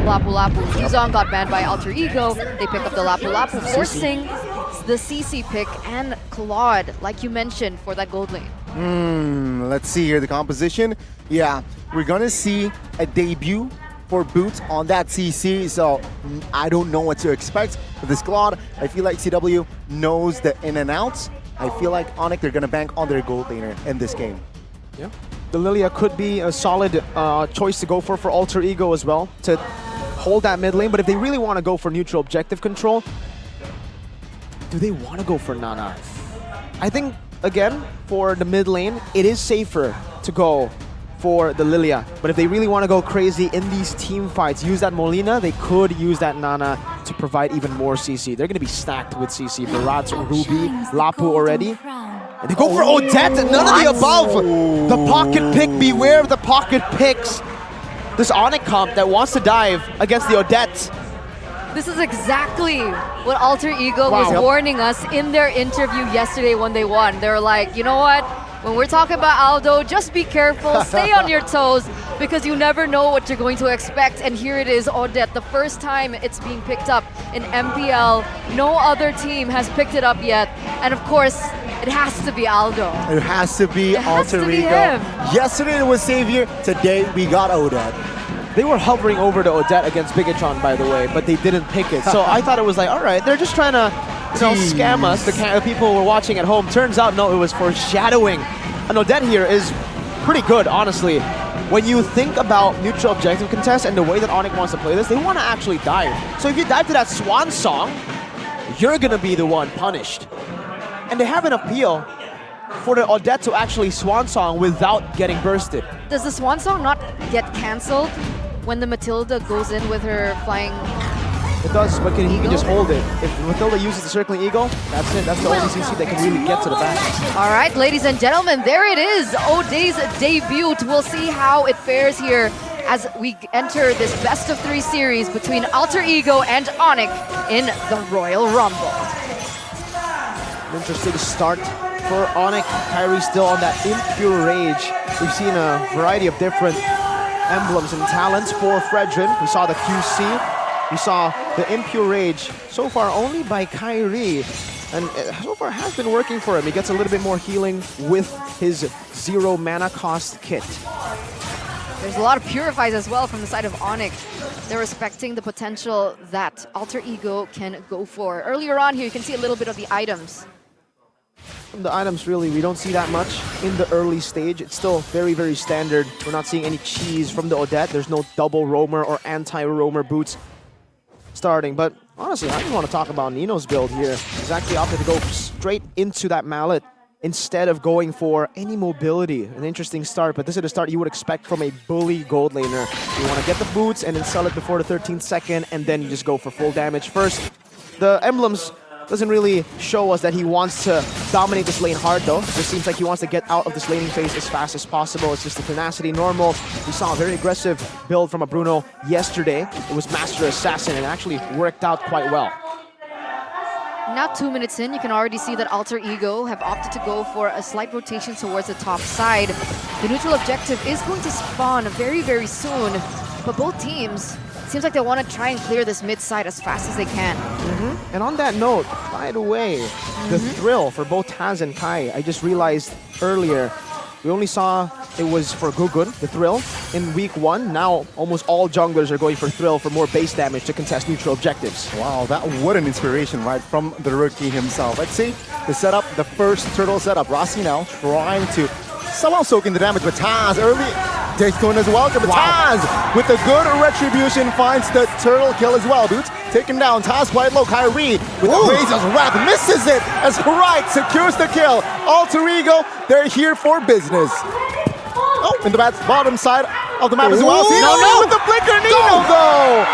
Lapu Lapu. Fuzon got banned by Alter Ego. They pick up the Lapu Lapu, forcing the CC pick and Claude, like you mentioned, for that gold lane. Let's see here the composition. Yeah, we're gonna see a debut for Boots on that CC, so I don't know what to expect with this Claude. I feel like CW knows the in and outs. I feel like ONIC, they're gonna bank on their gold laner in this game. Yeah. The Lilia could be a solid choice to go for Alter Ego as well, to hold that mid lane, but if they really want to go for neutral objective control, do they want to go for Nana? I think, again, for the mid lane, it is safer to go for the Lilia. But if they really want to go crazy in these team fights, use that Molina, they could use that Nana to provide even more CC. They're going to be stacked with CC. Barat, Ruby, Lapu already. And they go for Odette, none of the above. The pocket pick, beware of the pocket picks. This ONIC comp that wants to dive against the Odette. This is exactly what Alter Ego was warning us in their interview yesterday when they won. They were like, you know what? When we're talking about Aldo, just be careful, stay on your toes, because you never know what you're going to expect. And here it is, Odette, the first time it's being picked up in MPL. No other team has picked it up yet. And of course, it has to be Aldo. It has to be Alter Ego. Yesterday it was Savior, today we got Odette. They were hovering over the Odette against Bigatron, by the way, but they didn't pick it. So I thought it was like, all right, they're just trying to scam us, the people who were watching at home. Turns out, no, it was foreshadowing. And Odette here is pretty good, honestly. When you think about neutral objective contest and the way that ONIC wants to play this, they want to actually dive. So if you dive to that Swan Song, you're going to be the one punished. And they have an appeal for the Odette to actually Swan Song without getting bursted. Does the Swan Song not get cancelled when the Matilda goes in with her flying? It does, but he can just hold it. If Matilda uses the circling eagle, that's it. That's the only CC that can really get to the back. All right, ladies and gentlemen, there it is. O'Day's debut. We'll see how it fares here as we enter this best-of-3 series between Alter Ego and ONIC in the Royal Rumble. An interesting start for ONIC. Kyrie still on that impure rage. We've seen a variety of different emblems and talents for Fredrin. We saw the QC. We saw the impure rage so far only by Kyrie. And so far has been working for him. He gets a little bit more healing with his 0 mana cost kit. There's a lot of purifies as well from the side of ONIC. They're respecting the potential that Alter Ego can go for. Earlier on here, you can see a little bit of the items. From the items, really, we don't see that much in the early stage. It's still very, very standard. We're not seeing any cheese from the Odette. There's no double roamer or anti-roamer boots starting. But honestly, I just want to talk about Nino's build here. He's actually opted to go straight into that mallet instead of going for any mobility. An interesting start, but this is the start you would expect from a bully gold laner. You want to get the boots and then sell it before the 13th second, and then you just go for full damage first. The emblems doesn't really show us that he wants to dominate this lane hard, though. It just seems like he wants to get out of this laning phase as fast as possible. It's just the tenacity normal. We saw a very aggressive build from a Bruno yesterday. It was Master Assassin and actually worked out quite well. Now 2 minutes in, you can already see that Alter Ego have opted to go for a slight rotation towards the top side. The neutral objective is going to spawn very, very soon, but both teams, seems like they want to try and clear this mid side as fast as they can. And on that note, by the way, the thrill for both Taz and Kai, I just realized earlier, we only saw it was for Gugun, the thrill, in week 1. Now, almost all junglers are going for thrill for more base damage to contest neutral objectives. Wow, what an inspiration, right, from the rookie himself. Let's see the setup, the first turtle setup. Rossi now trying to somehow soak in the damage, but Taz early. Daytona as well, but Taz with a good retribution finds the turtle kill as well. Boots taken down, Taz quite low. Kyrie with the Razor's Wrath misses it as Wright secures the kill. Alter Ego, they're here for business. Oh, in the bottom side of the map as well. No, with the flicker, Nino though!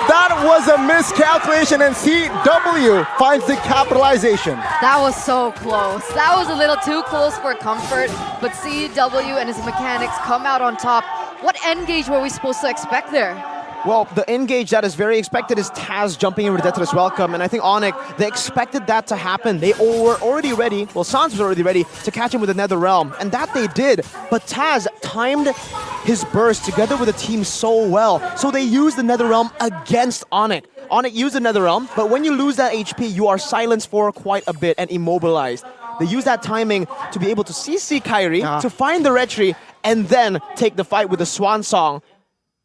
That was a miscalculation, and CW finds the capitalization. That was so close. That was a little too close for comfort, but CW and his mechanics come out on top. What engage were we supposed to expect there? Well, the engage that is very expected is Taz jumping in with Death to this welcome, and I think ONIC, they expected that to happen. They were already ready, well, Sans was already ready to catch him with the Nether Realm, and that they did. But Taz timed his burst together with the team so well, so they used the Nether Realm against ONIC. ONIC used the Nether Realm, but when you lose that HP, you are silenced for quite a bit and immobilized. They use that timing to be able to CC Kyrie, to find the retry, and then take the fight with the Swan Song.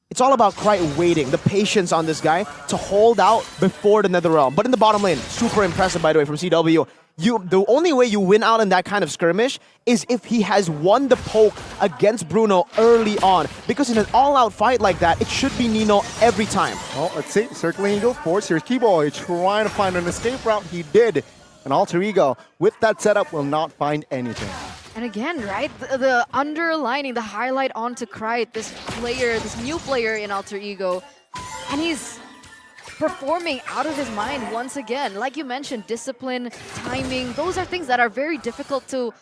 It's all about waiting, the patience on this guy to hold out before the Nether Realm. But in the bottom lane, super impressive, by the way, from CW. The only way you win out in that kind of skirmish is if he has won the poke against Bruno early on. Because in an all-out fight like that, it should be Nino every time. Well, let's see. Circling Eagle Force. Here's Keyboy trying to find an escape route. He did. An Alter Ego with that setup will not find anything. And again, right, the underlining, the highlight onto Krite, this player, this new player in Alter Ego, and he's performing out of his mind once again. Like you mentioned, discipline, timing, those are things that are very difficult to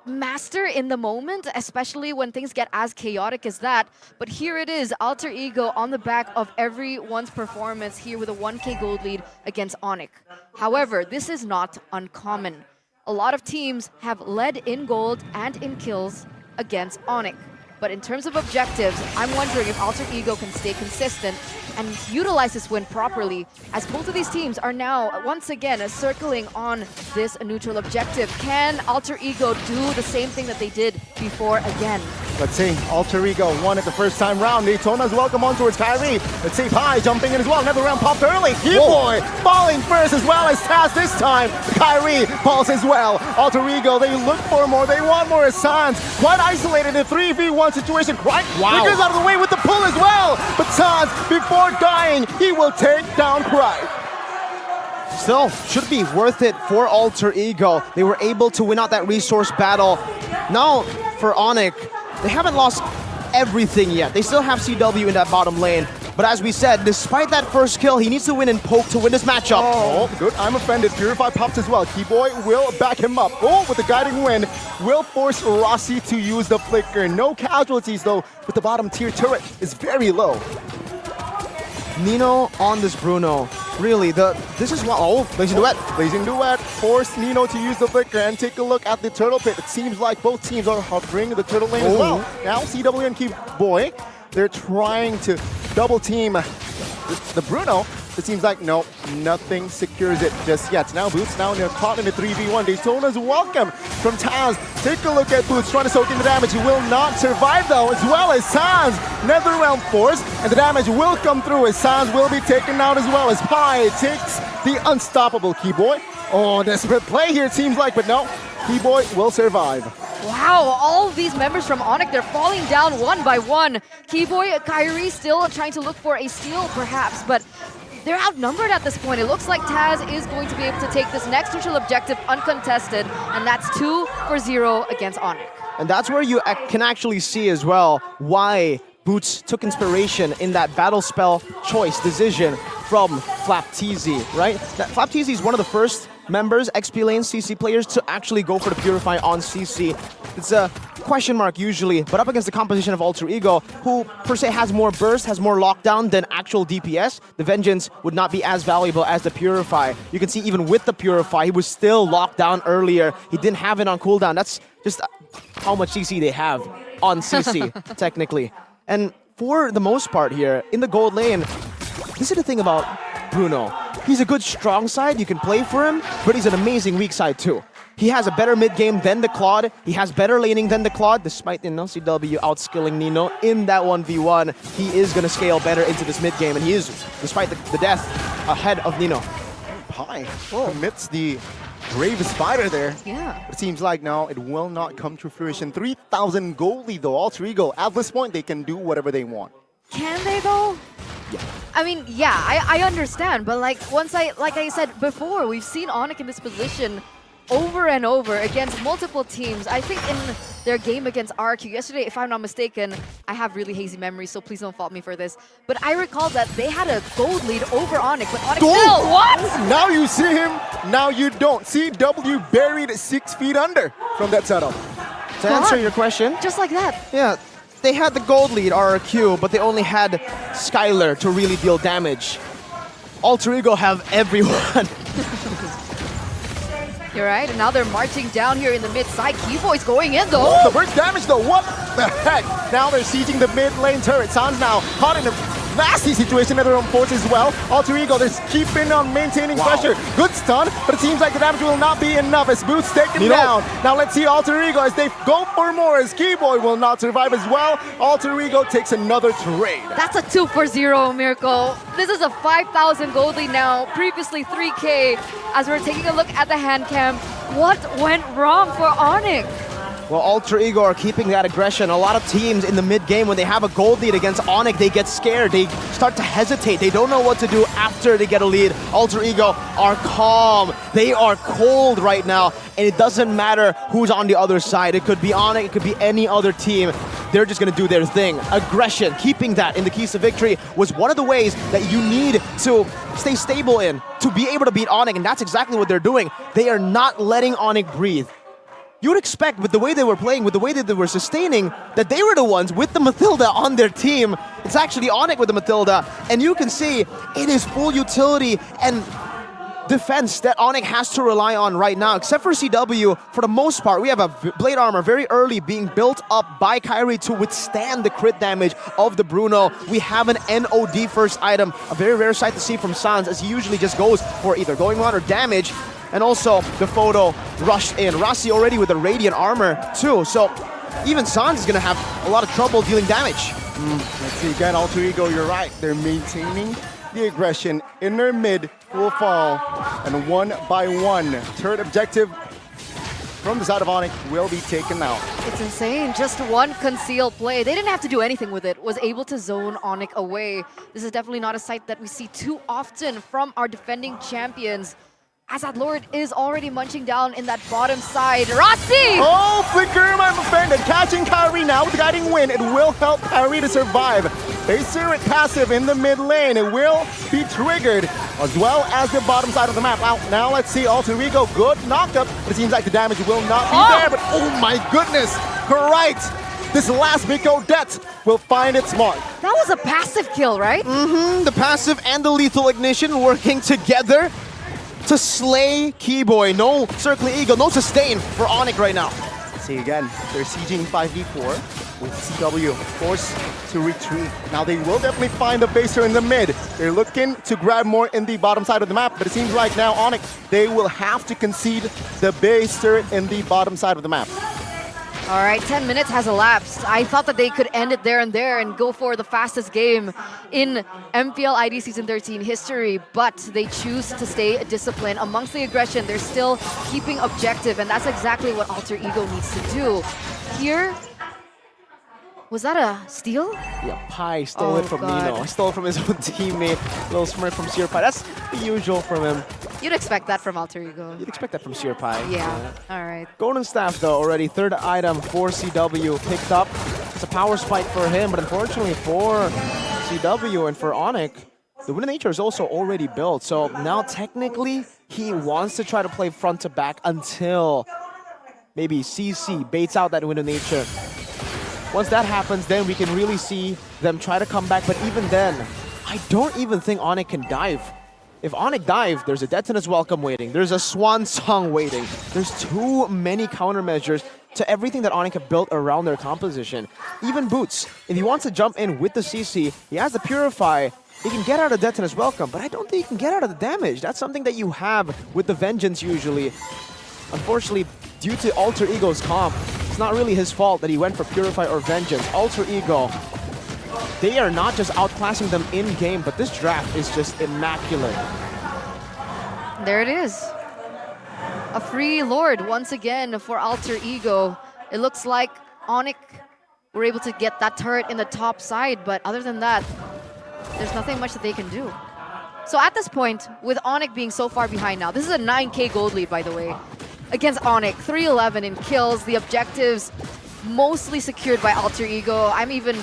master in the moment, especially when things get as chaotic as that. But here it is, Alter Ego on the back of everyone's performance here with a 1K gold lead against ONIC. However, this is not uncommon. A lot of teams have led in gold and in kills against ONIC. But in terms of objectives, I'm wondering if Alter Ego can stay consistent and utilize this win properly, as both of these teams are now once again circling on this neutral objective. Can Alter Ego do the same thing that they did before again? Let's see, Alter Ego won it the first time round. Daytona's welcome on towards Kyrie. Let's see, Pi jumping in as well. Another round popped early. Keyboy falling first as well as Taz this time. Kyrie falls as well. Alter Ego, they look for more. They want more as Sans. Quite isolated in a 3v1 situation. Quite figures out of the way with the pull as well. But Sans, before dying, he will take down Krite. Still, should be worth it for Alter Ego. They were able to win out that resource battle. Now, for ONIC, they haven't lost everything yet. They still have CW in that bottom lane. But as we said, despite that first kill, he needs to win in poke to win this matchup. Oh, good. I'm offended. Purify pops as well. Keyboy will back him up. Oh, with the guiding win, will force Rossi to use the flicker. No casualties, though, with the bottom tier turret is very low. Nino on this Bruno. Really, this is what... Oh, Blazing Duet. Blazing Duet forced Nino to use the flicker and take a look at the turtle pit. It seems like both teams are hovering the turtle lane as well. Now CW and Keyboy, they're trying to double team the Bruno. It seems like, no, nothing secures it just yet. Now Boots now caught in a 3v1. Daytona's welcome from Taz. Take a look at Boots trying to soak in the damage. He will not survive though, as well as Sans. Nether Realm Force, and the damage will come through as Sans will be taken out as well as Pi takes the unstoppable Keyboy. Oh, desperate play here it seems like, but no, Keyboy will survive. Wow, all of these members from ONIC, they're falling down one by one. Keyboy, Kyrie still trying to look for a steal perhaps, but they're outnumbered at this point. It looks like Taz is going to be able to take this next neutral objective uncontested, and that's 2-0 against ONIC. And that's where you can actually see as well why Boots took inspiration in that battle spell choice decision from Flapteezy, right? Flapteezy is one of the first members, XP lane CC players, to actually go for the Purify on CC. It's a question mark usually, but up against the composition of Alter Ego, who per se has more burst, has more lockdown than actual DPS, the Vengeance would not be as valuable as the Purify. You can see even with the Purify, he was still locked down earlier. He didn't have it on cooldown. That's just how much CC they have on CC, technically. And for the most part here, in the gold lane, this is the thing about Bruno. He's a good strong side, you can play for him, but he's an amazing weak side too. He has a better mid game than the Claude. He has better laning than the Claude, despite CW outskilling Nino in that 1v1. He is going to scale better into this mid game, and he is, despite the death, ahead of Nino. Pi commits the Brave Spider there. Yeah. It seems like now it will not come to fruition. 3,000 gold lead though, Alter Ego. At this point, they can do whatever they want. Can they though? Yeah. I mean, yeah, I understand, but like I said before, we've seen ONIC in this position over and over against multiple teams. I think in their game against RQ yesterday, if I'm not mistaken, I have really hazy memories, so please don't fault me for this, but I recall that they had a gold lead over ONIC, but ONIC still, what? Now you see him, now you don't. CW buried 6 feet under from that setup. To answer your question, Just like that. yeah, they had the gold lead, RRQ, but they only had Skylar to really deal damage. Alter Ego have everyone. You're right, and now they're marching down here in the mid side. Keyboy's going in though. Oh, the burst damage though, what the heck? Now they're sieging the mid lane turret. Sans now caught in a nasty situation at their own force as well. Alter Ego, they're keeping on maintaining pressure. Good stun, but it seems like the damage will not be enough as Boots take him down. Now let's see Alter Ego as they go for more as Keyboy will not survive as well. Alter Ego takes another trade. That's a 2-for-0, Miracle. This is a 5,000 gold lead now, previously 3K. As we're taking a look at the hand cam, what went wrong for ONIC? Well, Alter Ego are keeping that aggression. A lot of teams in the mid game, when they have a gold lead against ONIC, they get scared. They start to hesitate. They don't know what to do after they get a lead. Alter Ego are calm. They are cold right now, and it doesn't matter who's on the other side. It could be ONIC, it could be any other team. They're just going to do their thing. Aggression, keeping that in the keys to victory was one of the ways that you need to stay stable in to be able to beat ONIC, and that's exactly what they're doing. They are not letting ONIC breathe. You would expect, with the way they were playing, with the way that they were sustaining, that they were the ones with the Matilda on their team. It's actually ONIC with the Matilda, and you can see it is full utility and defense that ONIC has to rely on right now, except for CW. For the most part, we have a Blade Armor very early being built up by Kyrie to withstand the crit damage of the Bruno. We have an NOD first item, a very rare sight to see from Sans, as he usually just goes for either going on or damage. And also, the photo rushed in. Rossi already with the Radiant Armor too, so even Sans is going to have a lot of trouble dealing damage. Let's see again, Alter Ego, you're right. They're maintaining the aggression in their mid will fall, and one by one, turret objective from the side of ONIC will be taken out. It's insane. Just one concealed play. They didn't have to do anything with it. Was able to zone ONIC away. This is definitely not a sight that we see too often from our defending champions. As that Lord is already munching down in that bottom side. Rossi! Oh, Flicker, my friend, and catching Kyrie now with the guiding wind. It will help Kyrie to survive. Base turret passive in the mid lane. It will be triggered, as well as the bottom side of the map. Now let's see Alter Ego. Good knockup, but it seems like the damage will not be there. But oh my goodness, right. This last big death will find its mark. That was a passive kill, right? The passive and the lethal ignition working together to slay Keyboy. No Circling Eagle, no sustain for ONIC right now. See again, they're sieging 5v4 with CW forced to retreat. Now they will definitely find the baser in the mid. They're looking to grab more in the bottom side of the map, but it seems like now ONIC, they will have to concede the base turret in the bottom side of the map. All right, 10 minutes has elapsed. I thought that they could end it there and go for the fastest game in MPL ID Season 13 history, but they choose to stay disciplined. Amongst the aggression, they're still keeping objective, and that's exactly what Alter Ego needs to do. Here, was that a steal? Yeah, Pi stole it from Nino. Stole it from his own teammate. Little smirk from Seer Pi. That's the usual from him. You'd expect that from Alter Ego. You'd expect that from Seer Pi. Yeah, all right. Golden Staff, though, already third item for CW picked up. It's a power spike for him, but unfortunately for CW and for ONIC, the Wind of Nature is also already built. So now technically, he wants to try to play front to back until maybe CC baits out that Wind of Nature. Once that happens, then we can really see them try to come back. But even then, I don't even think ONIC can dive. If ONIC dive, there's a Detonus Welcome waiting. There's a Swan Song waiting. There's too many countermeasures to everything that ONIC have built around their composition. Even Boots, if he wants to jump in with the CC, he has the Purify. He can get out of Detonus Welcome, but I don't think he can get out of the damage. That's something that you have with the Vengeance usually. Unfortunately, due to Alter Ego's comp, it's not really his fault that he went for Purify or Vengeance. Alter Ego, they are not just outclassing them in-game, but this draft is just immaculate. There it is. A free Lord once again for Alter Ego. It looks like ONIC were able to get that turret in the top side, but other than that, there's nothing much that they can do. So at this point, with ONIC being so far behind now, this is a 9K gold lead, by the way, against ONIC, 311 in kills, the objectives mostly secured by Alter Ego. I'm even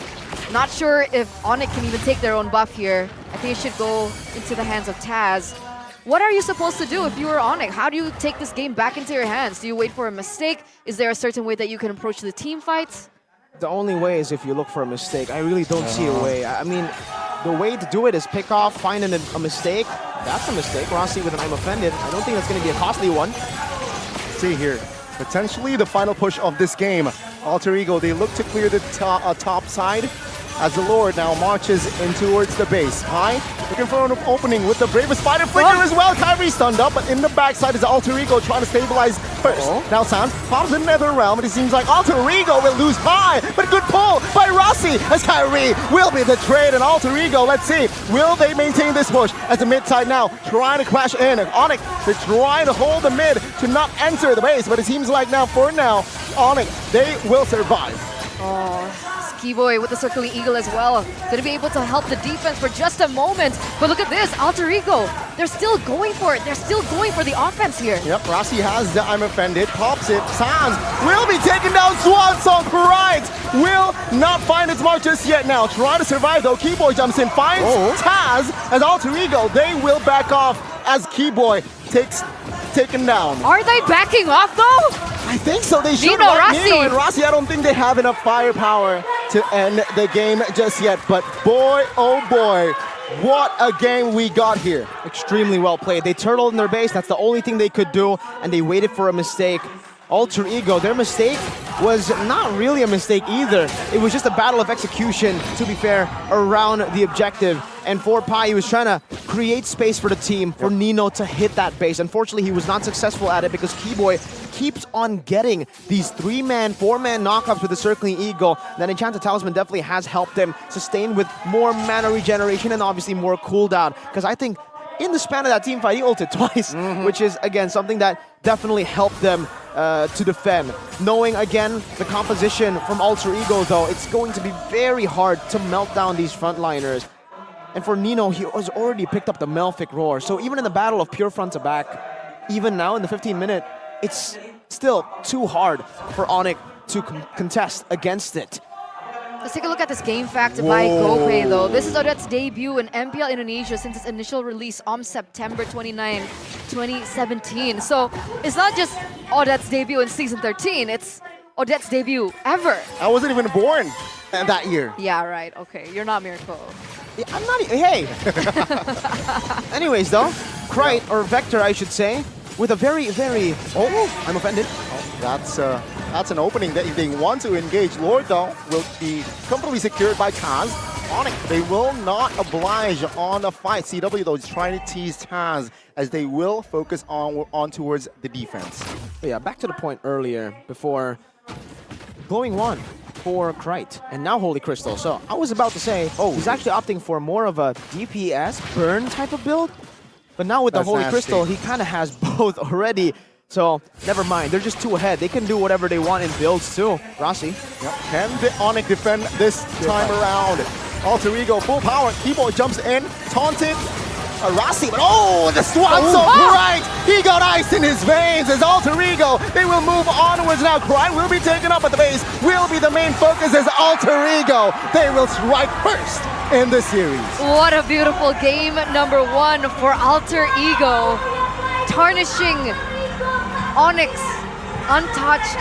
not sure if ONIC can even take their own buff here. I think it should go into the hands of Taz. What are you supposed to do if you were ONIC? How do you take this game back into your hands? Do you wait for a mistake? Is there a certain way that you can approach the team fights? The only way is if you look for a mistake. I really don't see a way. I mean, the way to do it is pick off, find a mistake. That's a mistake. Rossi with an I'm offended. I don't think that's going to be a costly one. See here, potentially the final push of this game. Alter Ego, they look to clear the top side as the Lord now marches in towards the base. High, looking for an opening with the bravest fighter flicker as well. Kyrie stunned up, but in the backside is Alter Ego trying to stabilize first. Now Sans pops the Nether Realm, and it seems like Alter Ego will lose high, but good pull by Rossi as Kyrie will be the trade, and Alter Ego, let's see, will they maintain this push as the mid side now trying to crash in. ONIC, they're trying to hold the mid to not enter the base, but it seems like now, for now, ONIC, they will survive. Skiboy with the circling eagle as well. Gonna be able to help the defense for just a moment. But look at this, Alter Ego. They're still going for it. They're still going for the offense here. Yep, Rossi has the I'm offended, pops it. Sans will be taken down. Swan Song Pride will not find its mark just yet now. Try to survive though. Keyboy jumps in, finds Taz as Alter Ego. They will back off as Keyboy taken down. Are they backing off though? I think so. They should. Nino, Rossi. Nino and Rossi, I don't think they have enough firepower to end the game just yet. But boy, oh boy, what a game we got here. Extremely well played. They turtled in their base. That's the only thing they could do, and they waited for a mistake. Alter Ego, their mistake was not really a mistake either. It was just a battle of execution, to be fair, around the objective. And for Pai, he was trying to create space for the team, for Nino to hit that base. Unfortunately, he was not successful at it because Keyboy keeps on getting these 3-man, 4-man knockups with the circling eagle. Then Enchanted Talisman definitely has helped them sustain with more mana regeneration and obviously more cooldown. Because I think in the span of that team fight, he ulted twice, which is, again, something that definitely helped them to defend. Knowing, again, the composition from Alter Ego, though, it's going to be very hard to melt down these frontliners. And for Nino, he has already picked up the Melfic Roar. So even in the battle of pure front to back, even now in the 15-minute, it's still too hard for ONIC to contest against it. Let's take a look at this game fact by GoPay though. This is Odette's debut in MPL Indonesia since its initial release on September 29, 2017. So it's not just Odette's debut in Season 13, it's Odette's debut ever. I wasn't even born that year. Yeah, right. Okay, you're not Miracle. Yeah, I'm not, hey! Anyways though, Krite, or Vector I should say, with a very, I'm offended. That's an opening that if they want to engage, Lord though will be comfortably secured by Taz. ONIC, they will not oblige on a fight. CW though is trying to tease Taz as they will focus on towards the defense. But yeah, back to the point earlier before glowing one for Krite and now Holy Crystal. So I was about to say, he's actually opting for more of a DPS burn type of build. But now with the Holy Crystal, he kind of has both already. So, never mind. They're just too ahead. They can do whatever they want in builds, too. Rossi. Yep. Can the ONIC defend this time around? Alter Ego, full power. Keyboard jumps in, taunted. Rossi, but the Swan so bright! He got ice in his veins as Alter Ego. They will move onwards now. Krite will be taken up at the base. Will be the main focus as Alter Ego. They will strike first in the series. What a beautiful game number 1 for Alter Ego. Tarnishing ONIC's untouched